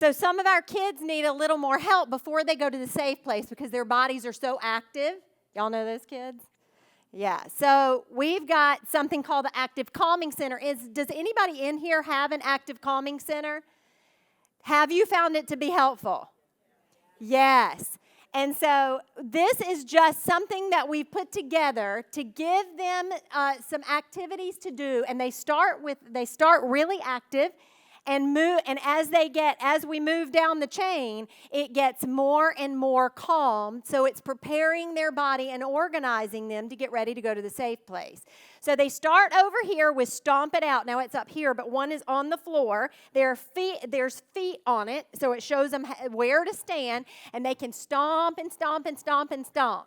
So some of our kids need a little more help before they go to the safe place because their bodies are so active. Y'all know those kids? Yeah, so we've got something called the Active Calming Center. Does anybody in here have an Active Calming Center? Have you found it to be helpful? Yes. And so this is just something that we've put together to give them some activities to do, and they start really active. And as we move down the chain, it gets more and more calm. So it's preparing their body and organizing them to get ready to go to the safe place. So they start over here with stomp it out. Now it's up here, but one is on the floor. There's feet on it, so it shows them where to stand, and they can stomp and stomp and stomp and stomp.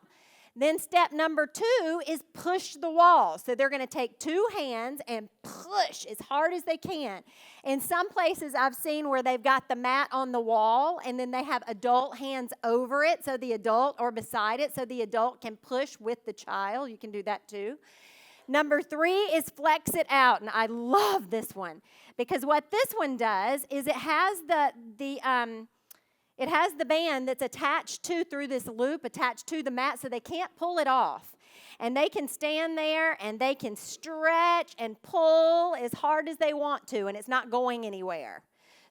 Then step number 2 is push the wall. So they're going to take 2 hands and push as hard as they can. In some places I've seen where they've got the mat on the wall and then they have adult hands over it so the adult or beside it so the adult can push with the child. You can do that too. Number 3 is flex it out. And I love this one because what this one does is it has the band that's attached through this loop, attached to the mat, so they can't pull it off. And they can stand there, and they can stretch and pull as hard as they want to, and it's not going anywhere.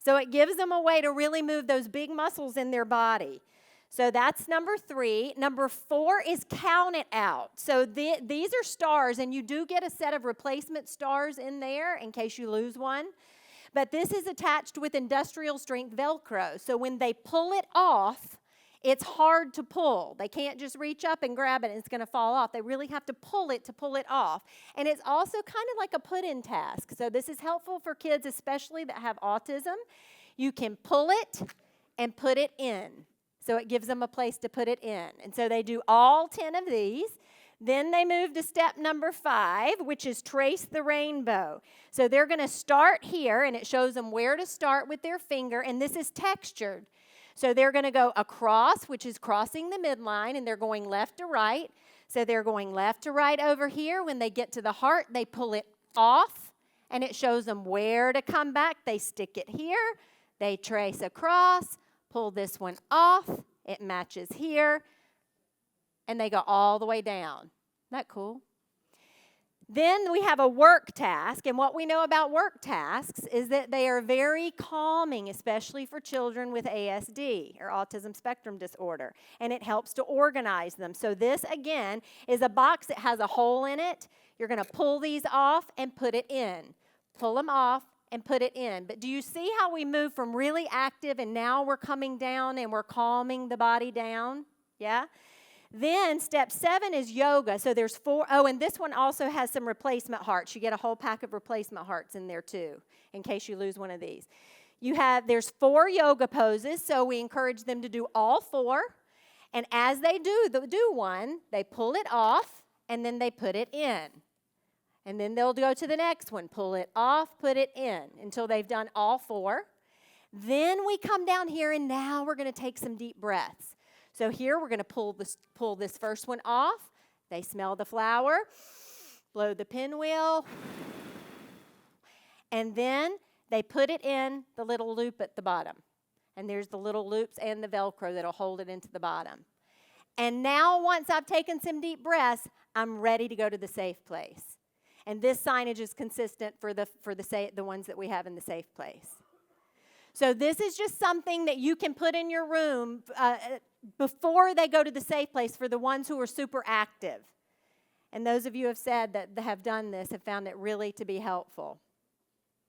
So it gives them a way to really move those big muscles in their body. So that's number 3. Number 4 is count it out. So these are stars, and you do get a set of replacement stars in there in case you lose one. But this is attached with industrial strength Velcro. So when they pull it off, it's hard to pull. They can't just reach up and grab it and it's going to fall off. They really have to pull it off. And it's also kind of like a put-in task. So this is helpful for kids, especially that have autism. You can pull it and put it in. So it gives them a place to put it in. And so they do all 10 of these. Then they move to step number 5, which is trace the rainbow. So they're going to start here, and it shows them where to start with their finger, and this is textured. So they're going to go across, which is crossing the midline, and they're going left to right. So they're going left to right over here. When they get to the heart, they pull it off, and it shows them where to come back. They stick it here. They trace across, pull this one off. It matches here. And they go all the way down. Isn't that cool? Then we have a work task, and what we know about work tasks is that they are very calming, especially for children with ASD, or autism spectrum disorder, and it helps to organize them. So this, again, is a box that has a hole in it. You're going to pull these off and put it in. Pull them off and put it in. But do you see how we move from really active, and now we're coming down and we're calming the body down? Yeah? Then step 7 is yoga. So there's 4. Oh, and this one also has some replacement hearts. You get a whole pack of replacement hearts in there too, in case you lose one of these. There's 4 yoga poses, so we encourage them to do all 4. And as they do one, they pull it off, and then they put it in. And then they'll go to the next one, pull it off, put it in, until they've done all 4. Then we come down here, and now we're going to take some deep breaths. So here we're going to pull this first one off. They smell the flower, blow the pinwheel, and then they put it in the little loop at the bottom. And there's the little loops and the Velcro that'll hold it into the bottom. And now once I've taken some deep breaths, I'm ready to go to the safe place. And this signage is consistent for the ones that we have in the safe place. So this is just something that you can put in your room before they go to the safe place for the ones who are super active. And those of you who have said that have done this have found it really to be helpful.